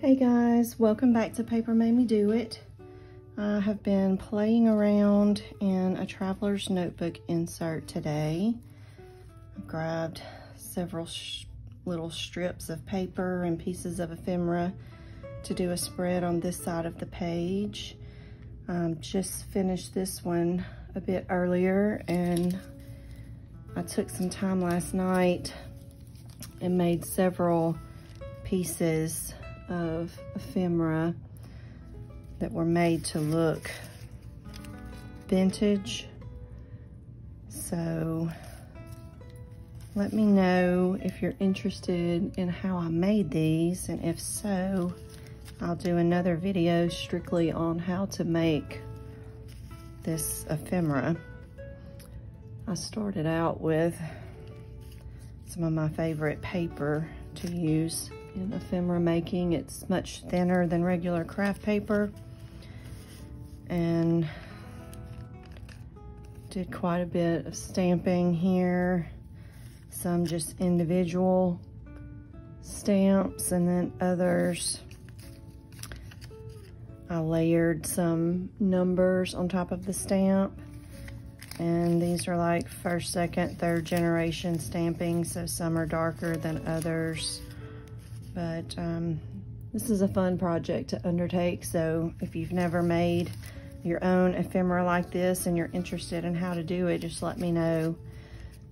Hey guys, welcome back to Paper Made Me Do It. I have been playing around in a traveler's notebook insert today. I've grabbed several little strips of paper and pieces of ephemera to do a spread on this side of the page. Just finished this one a bit earlier, and I took some time last night and made several pieces of ephemera that were made to look vintage. So let me know if you're interested in how I made these, and if so, I'll do another video strictly on how to make this ephemera. I started out with some of my favorite paper to use in ephemera making. It's much thinner than regular craft paper, and did quite a bit of stamping here, some just individual stamps, and then others I layered some numbers on top of the stamp. And these are like first, second, third generation stamping, so some are darker than others. But this is a fun project to undertake, so if you've never made your own ephemera like this and you're interested in how to do it, just let me know,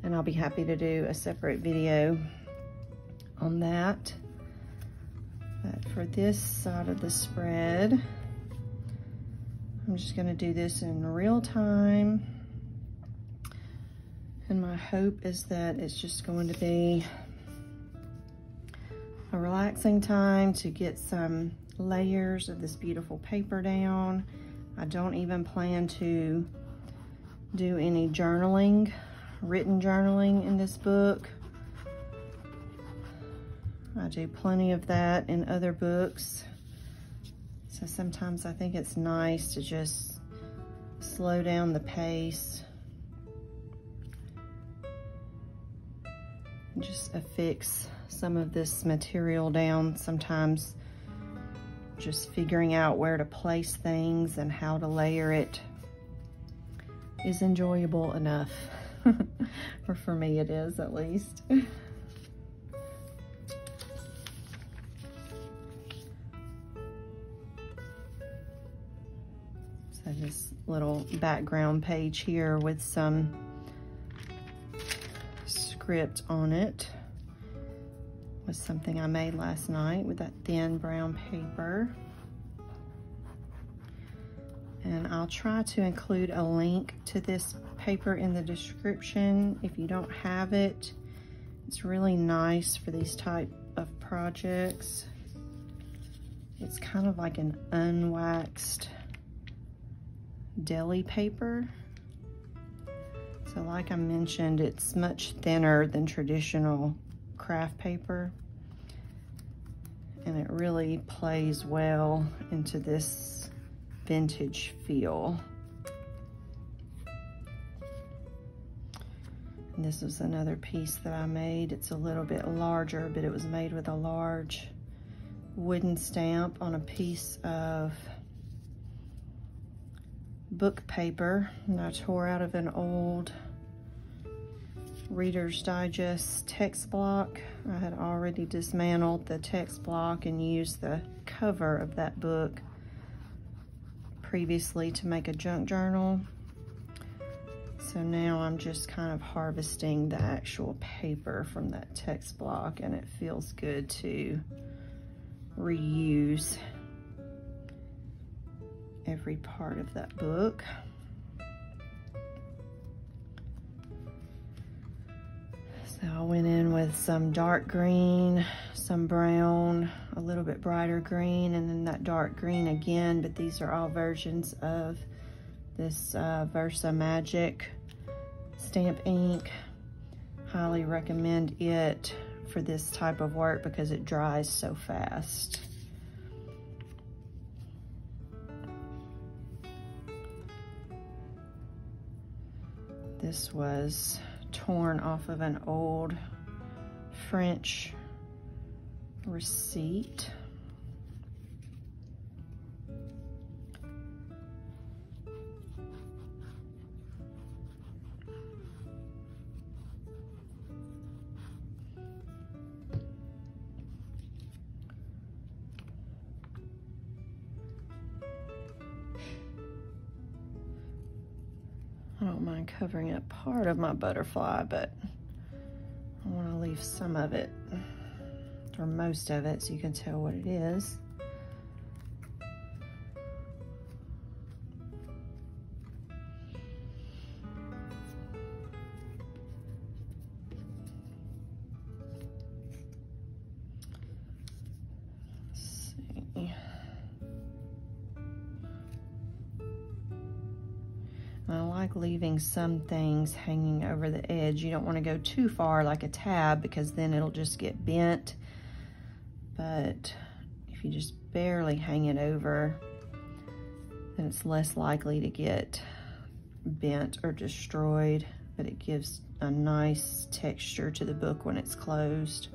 and I'll be happy to do a separate video on that. But for this side of the spread, I'm just gonna do this in real time. And my hope is that it's just going to be a relaxing time to get some layers of this beautiful paper down. I don't even plan to do any journaling, written journaling in this book. I do plenty of that in other books. So sometimes I think it's nice to just slow down the pace and just affix some of this material down. Sometimes just figuring out where to place things and how to layer it is enjoyable enough. Or for me it is, at least. So this little background page here with some script on it was something I made last night with that thin brown paper. And I'll try to include a link to this paper in the description if you don't have it. It's really nice for these type of projects. It's kind of like an unwaxed deli paper. So like I mentioned, it's much thinner than traditional craft paper, and it really plays well into this vintage feel. And this is another piece that I made. It's a little bit larger, but it was made with a large wooden stamp on a piece of book paper, and I tore out of an old Reader's Digest text block. I had already dismantled the text block and used the cover of that book previously to make a junk journal. So now I'm just kind of harvesting the actual paper from that text block, and it feels good to reuse every part of that book. So I went in with some dark green, some brown, a little bit brighter green, and then that dark green again, but these are all versions of this Versa Magic stamp ink. Highly recommend it for this type of work because it dries so fast. This was torn off of an old French receipt. don't mind covering up part of my butterfly, but I want to leave some of it, or most of it, so you can tell what it is. I like leaving some things hanging over the edge. You don't want to go too far like a tab, because then it'll just get bent. But if you just barely hang it over, then it's less likely to get bent or destroyed, but it gives a nice texture to the book when it's closed.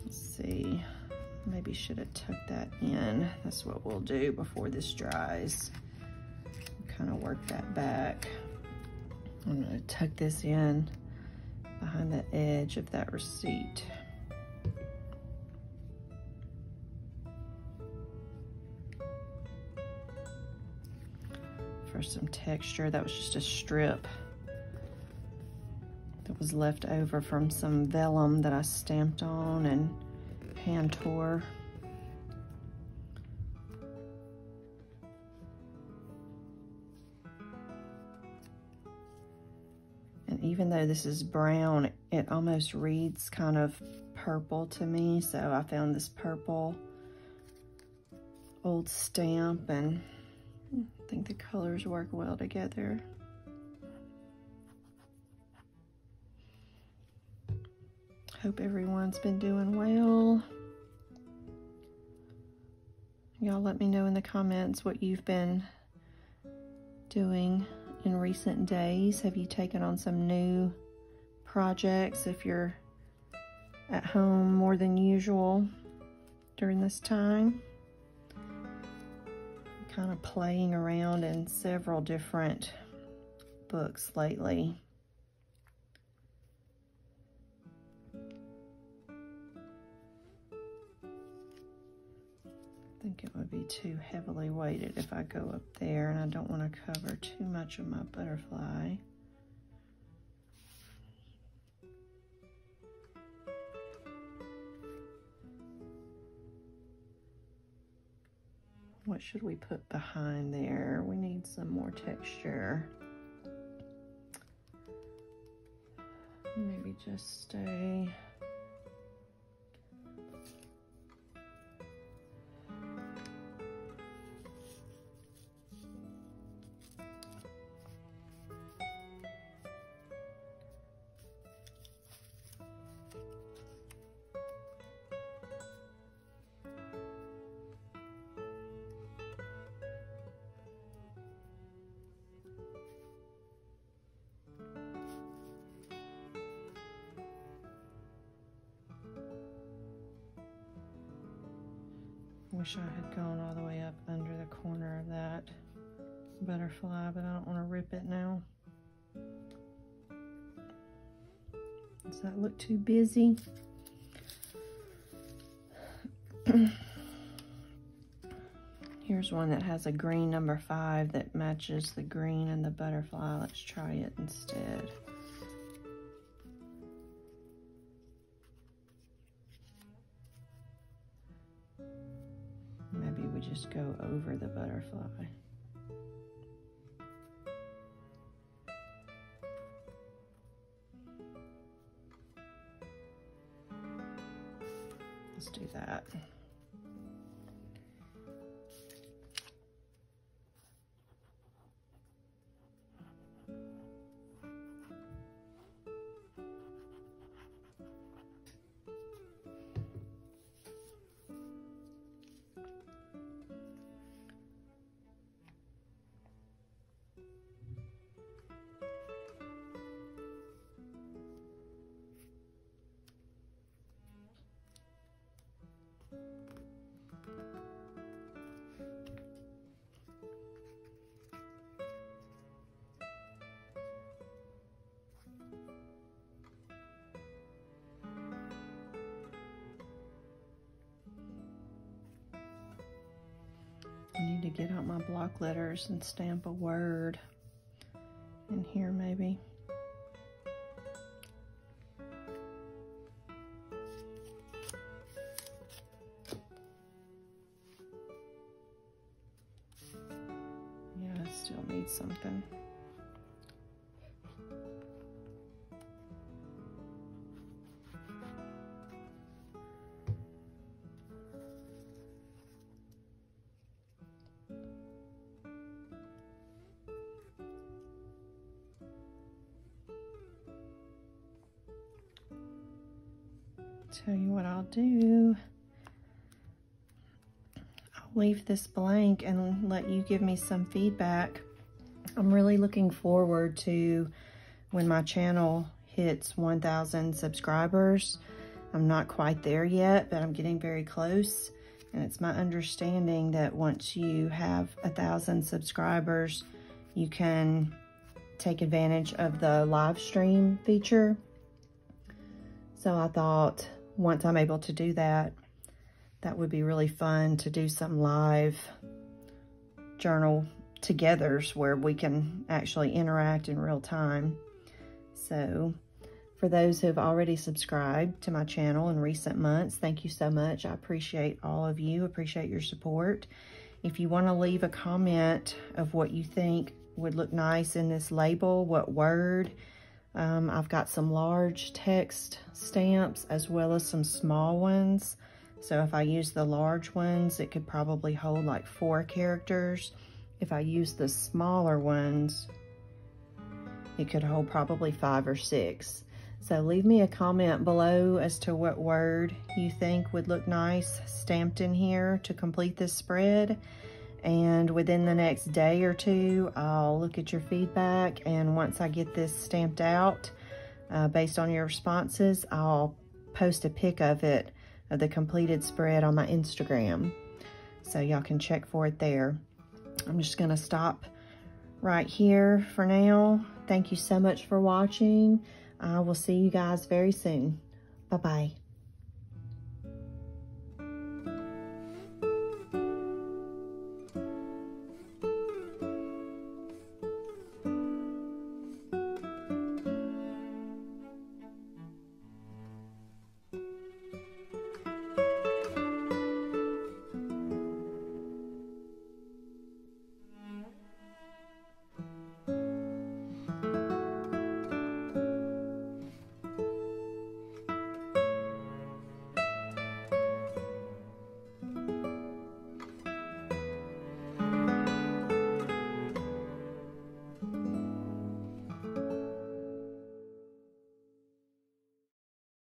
Let's see, maybe should have tucked that in. That's what we'll do before this dries. Kind of work that back. I'm going to tuck this in behind the edge of that receipt. For some texture, that was just a strip that was left over from some vellum that I stamped on and hand tore. And even though this is brown, it almost reads kind of purple to me. So I found this purple old stamp, and I think the colors work well together. Hope everyone's been doing well. Y'all let me know in the comments what you've been doing in recent days. Have you taken on some new projects if you're at home more than usual during this time? I'm kind of playing around in several different books lately. I think it would be too heavily weighted if I go up there, and I don't want to cover too much of my butterfly. What should we put behind there? We need some more texture. Maybe just a wish I had gone all the way up under the corner of that butterfly, but I don't want to rip it now. Does that look too busy? Here's one that has a green number 5 that matches the green and the butterfly. Let's try it instead. Maybe we just go over the butterfly. Let's do that. I need to get out my block letters and stamp a word. in here maybe. Yeah, I still need something. Tell you what I'll do. I'll leave this blank and let you give me some feedback. I'm really looking forward to when my channel hits 1,000 subscribers. I'm not quite there yet, but I'm getting very close. And it's my understanding that once you have 1,000 subscribers, you can take advantage of the live stream feature. So I thought once I'm able to do that, that would be really fun to do some live journal togethers where we can actually interact in real time. So for those who have already subscribed to my channel in recent months, thank you so much. I appreciate all of you, appreciate your support. If you want to leave a comment of what you think would look nice in this label, what word, I've got some large text stamps as well as some small ones. So if I use the large ones, it could probably hold like 4 characters. If I use the smaller ones, it could hold probably 5 or 6. So leave me a comment below as to what word you think would look nice stamped in here to complete this spread. And within the next day or two, I'll look at your feedback. And once I get this stamped out, based on your responses, I'll post a pic of it, of the completed spread on my Instagram. So y'all can check for it there. I'm just gonna stop right here for now. Thank you so much for watching. I will see you guys very soon. Bye-bye.